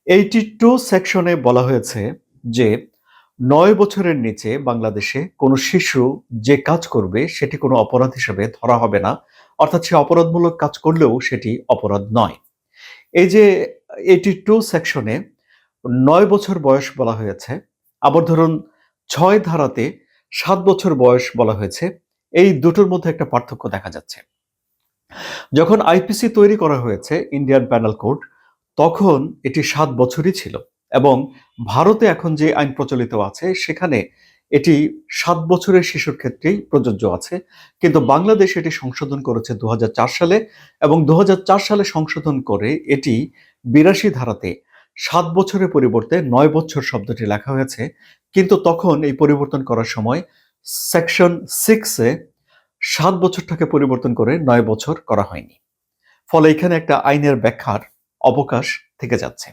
82 সেকশনে বলা হয়েছে যে ৯ বছরের নিচে বাংলাদেশে কোনো শিশু যে কাজ করবে সেটি কোনো অপরাধ হিসেবে ধরা হবে না। অর্থাৎ সে অপরাধমূলক কাজ করলেও সেটি অপরাধ নয়। এই যে 82 সেকশনে ৯ বছর বয়স বলা হয়েছে। আবার ধরুন ৬ ধারাতে ৭ বছর বয়স বলা হয়েছে। এই দুটোর মধ্যে একটা পার্থক্য দেখা যাচ্ছে। যখন আইপিসি তৈরি করা হয়েছে ইন্ডিয়ান প্যানাল কোড, তখন এটি ৭ বছরই ছিল এবং ভারতে এখন যে আইন প্রচলিত আছে সেখানে এটি ৭ বছরের শিশুর ক্ষেত্রেই প্রযোজ্য আছে। কিন্তু বাংলাদেশ এটি সংশোধন করেছে ২০০৪ সালে এবং ২০০৪ সালে সংশোধন করে এটি ৮২ ধারাতে ৭ বছরের পরিবর্তে ৯ বছর শব্দটি লেখা হয়েছে। কিন্তু তখন এই পরিবর্তন করার সময় সেকশন 6 এ ৭ বছরটাকে পরিবর্তন করে ৯ বছর করা হয়নি। ফলে এখানে একটা আইনের ব্যাখ্যার অবকাশ থেকে যাচ্ছে।